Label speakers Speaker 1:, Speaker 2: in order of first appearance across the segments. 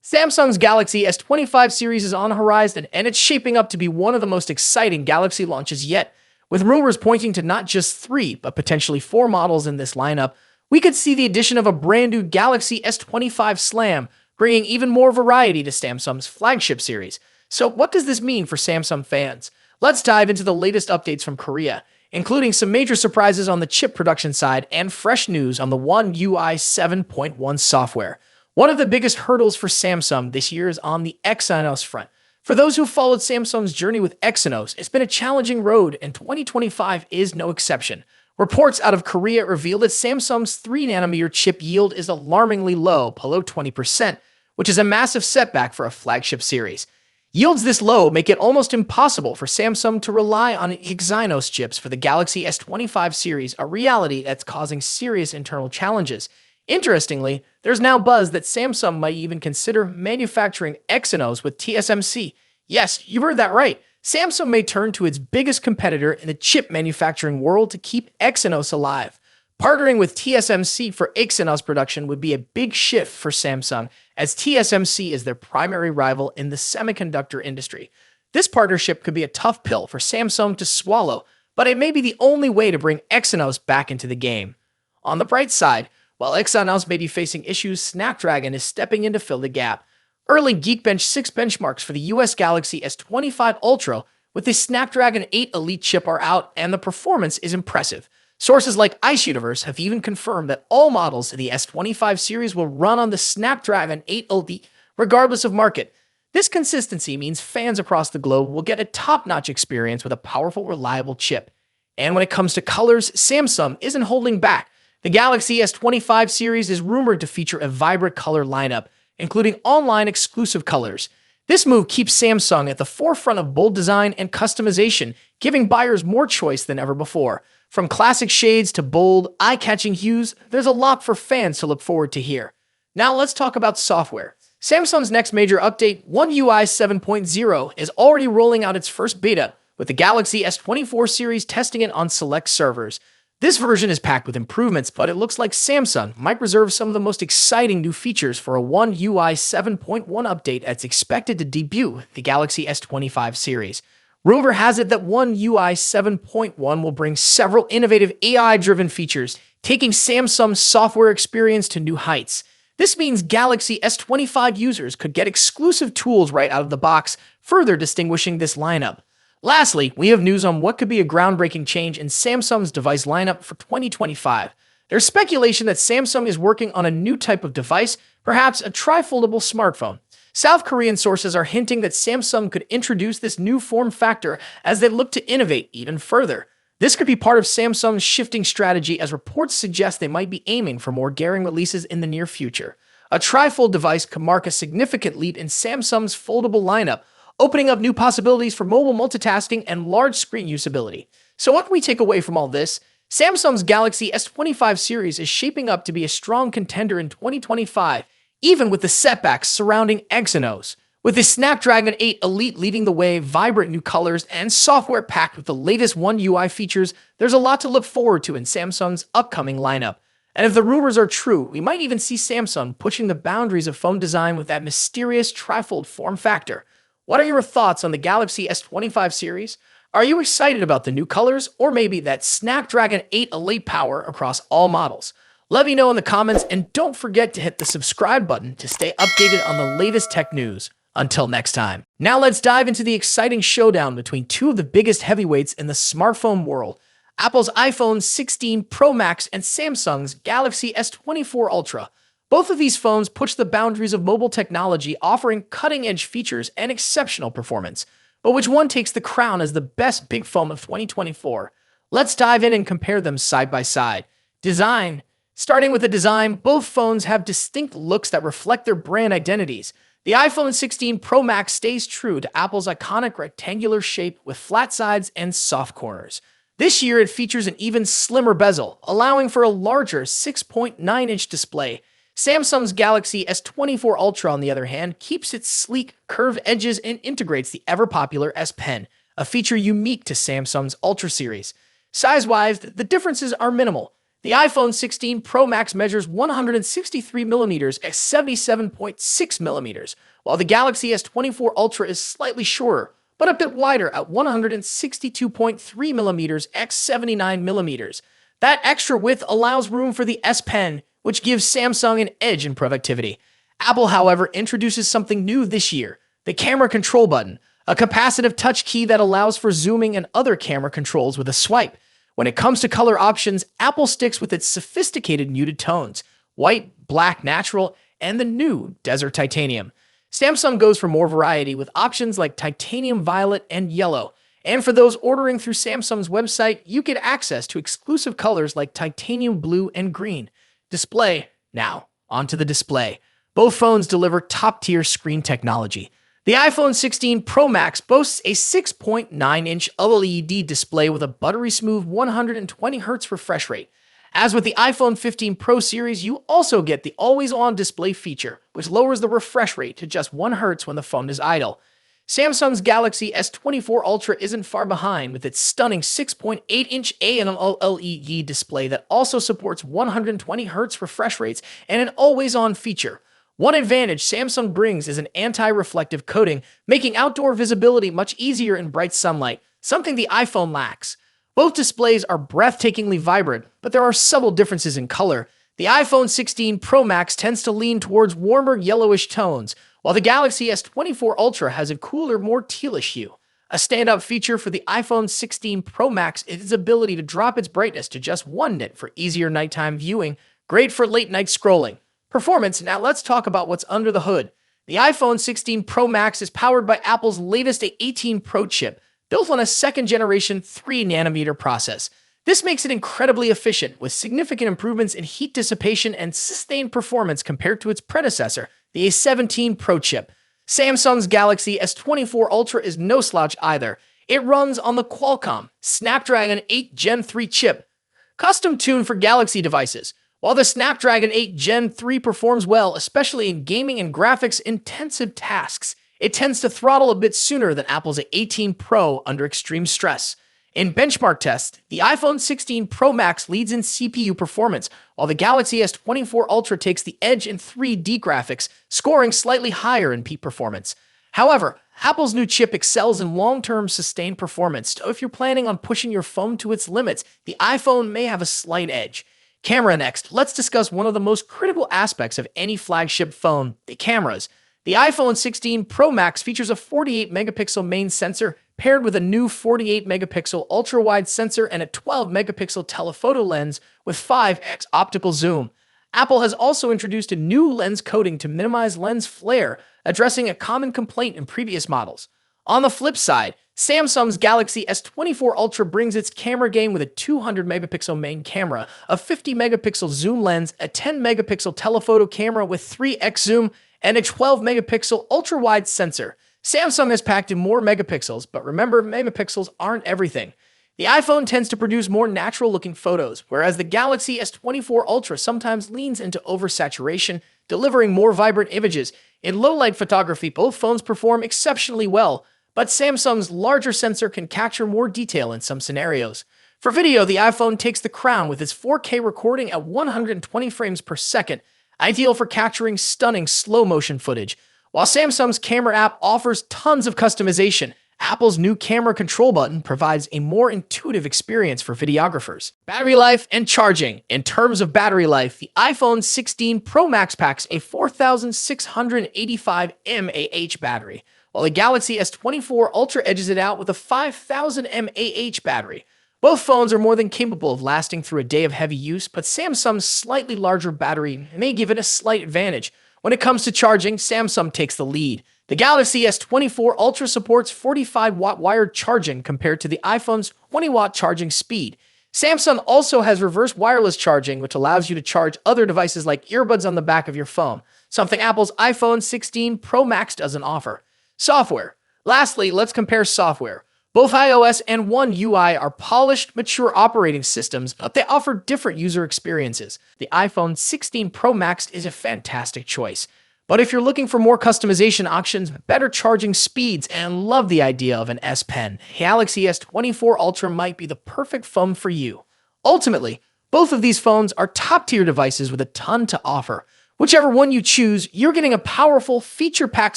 Speaker 1: Samsung's Galaxy S25 series is on the horizon, and it's shaping up to be one of the most exciting Galaxy launches yet. With rumors pointing to not just 3, but potentially 4 models in this lineup, we could see the addition of a brand new Galaxy S25 Slam, bringing even more variety to Samsung's flagship series. So what does this mean for Samsung fans? Let's dive into the latest updates from Korea, including some major surprises on the chip production side and fresh news on the One UI 7.1 software. One of the biggest hurdles for Samsung this year is on the Exynos front. For those who followed Samsung's journey with Exynos, it's been a challenging road, and 2025 is no exception. Reports out of Korea reveal that Samsung's 3nm chip yield is alarmingly low, below 20%, which is a massive setback for a flagship series. Yields this low make it almost impossible for Samsung to rely on Exynos chips for the Galaxy S25 series, a reality that's causing serious internal challenges. Interestingly, there's now buzz that Samsung might even consider manufacturing Exynos with TSMC. Yes, you heard that right. Samsung may turn to its biggest competitor in the chip manufacturing world to keep Exynos alive. Partnering with TSMC for Exynos production would be a big shift for Samsung, as TSMC is their primary rival in the semiconductor industry. This partnership could be a tough pill for Samsung to swallow, but it may be the only way to bring Exynos back into the game. On the bright side, while Exynos may be facing issues, Snapdragon is stepping in to fill the gap. Early Geekbench 6 benchmarks for the US Galaxy S25 Ultra with the Snapdragon 8 Elite chip are out, and the performance is impressive. Sources like Ice Universe have even confirmed that all models of the S25 series will run on the Snapdragon 8 Elite, regardless of market. This consistency means fans across the globe will get a top-notch experience with a powerful, reliable chip. And when it comes to colors, Samsung isn't holding back. The Galaxy S25 series is rumored to feature a vibrant color lineup, including online exclusive colors. This move keeps Samsung at the forefront of bold design and customization, giving buyers more choice than ever before. From classic shades to bold, eye-catching hues, there's a lot for fans to look forward to here. Now let's talk about software. Samsung's next major update, One UI 7.0, is already rolling out its first beta, with the Galaxy S24 series testing it on select servers. This version is packed with improvements, but it looks like Samsung might reserve some of the most exciting new features for a One UI 7.1 update that's expected to debut the Galaxy S25 series. Rumor has it that One UI 7.1 will bring several innovative AI-driven features, taking Samsung's software experience to new heights. This means Galaxy S25 users could get exclusive tools right out of the box, further distinguishing this lineup. Lastly, we have news on what could be a groundbreaking change in Samsung's device lineup for 2025. There's speculation that Samsung is working on a new type of device, perhaps a trifoldable smartphone. South Korean sources are hinting that Samsung could introduce this new form factor as they look to innovate even further. This could be part of Samsung's shifting strategy, as reports suggest they might be aiming for more daring releases in the near future. A trifold device could mark a significant leap in Samsung's foldable lineup, opening up new possibilities for mobile multitasking and large screen usability. So what can we take away from all this? Samsung's Galaxy S25 series is shaping up to be a strong contender in 2025, even with the setbacks surrounding Exynos. With the Snapdragon 8 Elite leading the way, vibrant new colors, and software packed with the latest One UI features, there's a lot to look forward to in Samsung's upcoming lineup. And if the rumors are true, we might even see Samsung pushing the boundaries of phone design with that mysterious trifold form factor. What are your thoughts on the Galaxy S25 series? Are you excited about the new colors, or maybe that Snapdragon 8 Elite power across all models? Let me know in the comments, and don't forget to hit the subscribe button to stay updated on the latest tech news. Until next time. Now let's dive into the exciting showdown between two of the biggest heavyweights in the smartphone world, Apple's iPhone 16 Pro Max and Samsung's Galaxy S24 Ultra. Both of these phones push the boundaries of mobile technology, offering cutting-edge features and exceptional performance. But which one takes the crown as the best big phone of 2024? Let's dive in and compare them side by side. Design. Starting with the design, both phones have distinct looks that reflect their brand identities. The iPhone 16 Pro Max stays true to Apple's iconic rectangular shape with flat sides and soft corners. This year, it features an even slimmer bezel, allowing for a larger 6.9-inch display. Samsung's Galaxy S24 Ultra, on the other hand, keeps its sleek, curved edges and integrates the ever-popular S Pen, a feature unique to Samsung's Ultra series. Size-wise, the differences are minimal. The iPhone 16 Pro Max measures 163mm at 77.6mm, while the Galaxy S24 Ultra is slightly shorter, but a bit wider at 162.3mm x 79mm. That extra width allows room for the S Pen, which gives Samsung an edge in productivity. Apple, however, introduces something new this year, the camera control button, a capacitive touch key that allows for zooming and other camera controls with a swipe. When it comes to color options, Apple sticks with its sophisticated muted tones, white, black, natural, and the new Desert Titanium. Samsung goes for more variety with options like titanium violet and yellow. And for those ordering through Samsung's website, you get access to exclusive colors like titanium blue and green. Display. Now, onto the display. Both phones deliver top-tier screen technology. The iPhone 16 Pro Max boasts a 6.9-inch OLED display with a buttery-smooth 120Hz refresh rate. As with the iPhone 15 Pro series, you also get the always-on display feature, which lowers the refresh rate to just 1 Hz when the phone is idle. Samsung's Galaxy S24 Ultra isn't far behind with its stunning 6.8-inch AMOLED display that also supports 120Hz refresh rates and an always-on feature. One advantage Samsung brings is an anti-reflective coating, making outdoor visibility much easier in bright sunlight, something the iPhone lacks. Both displays are breathtakingly vibrant, but there are subtle differences in color. The iPhone 16 Pro Max tends to lean towards warmer yellowish tones, while the Galaxy S24 Ultra has a cooler, more tealish hue. A standout feature for the iPhone 16 Pro Max is its ability to drop its brightness to just 1 nit for easier nighttime viewing, great for late-night scrolling. Performance. Now let's talk about what's under the hood. The iPhone 16 Pro Max is powered by Apple's latest A18 Pro chip, built on a second-generation 3nm process. This makes it incredibly efficient, with significant improvements in heat dissipation and sustained performance compared to its predecessor, the A17 Pro chip. Samsung's Galaxy S24 Ultra is no slouch either. It runs on the Qualcomm Snapdragon 8 Gen 3 chip, custom-tuned for Galaxy devices. While the Snapdragon 8 Gen 3 performs well, especially in gaming and graphics-intensive tasks, it tends to throttle a bit sooner than Apple's A18 Pro under extreme stress. In benchmark tests, the iPhone 16 Pro Max leads in CPU performance, while the Galaxy S24 Ultra takes the edge in 3D graphics, scoring slightly higher in peak performance. However, Apple's new chip excels in long-term sustained performance, so if you're planning on pushing your phone to its limits, the iPhone may have a slight edge. Camera next. Let's discuss one of the most critical aspects of any flagship phone, the cameras. The iPhone 16 Pro Max features a 48-megapixel main sensor paired with a new 48-megapixel ultra-wide sensor and a 12-megapixel telephoto lens with 5x optical zoom. Apple has also introduced a new lens coating to minimize lens flare, addressing a common complaint in previous models. On the flip side, Samsung's Galaxy S24 Ultra brings its camera game with a 200-megapixel main camera, a 50-megapixel zoom lens, a 10-megapixel telephoto camera with 3x zoom, and a 12-megapixel ultra-wide sensor. Samsung has packed in more megapixels, but remember, megapixels aren't everything. The iPhone tends to produce more natural-looking photos, whereas the Galaxy S24 Ultra sometimes leans into oversaturation, delivering more vibrant images. In low-light photography, both phones perform exceptionally well, but Samsung's larger sensor can capture more detail in some scenarios. For video, the iPhone takes the crown with its 4K recording at 120 frames per second, ideal for capturing stunning slow-motion footage. While Samsung's camera app offers tons of customization, Apple's new camera control button provides a more intuitive experience for videographers. Battery life and charging. In terms of battery life, the iPhone 16 Pro Max packs a 4,685 mAh battery, while the Galaxy S24 Ultra edges it out with a 5,000 mAh battery. Both phones are more than capable of lasting through a day of heavy use, but Samsung's slightly larger battery may give it a slight advantage. When it comes to charging, Samsung takes the lead. The Galaxy S24 Ultra supports 45-watt wired charging compared to the iPhone's 20-watt charging speed. Samsung also has reverse wireless charging, which allows you to charge other devices like earbuds on the back of your phone, something Apple's iPhone 16 Pro Max doesn't offer. Software. Lastly, let's compare software. Both iOS and One UI are polished, mature operating systems, but they offer different user experiences. The iPhone 16 Pro Max is a fantastic choice. But if you're looking for more customization options, better charging speeds, and love the idea of an S Pen, Galaxy S24 Ultra might be the perfect phone for you. Ultimately, Both of these phones are top-tier devices with a ton to offer. Whichever one you choose, you're getting a powerful, feature-packed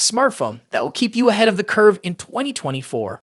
Speaker 1: smartphone that will keep you ahead of the curve in 2024.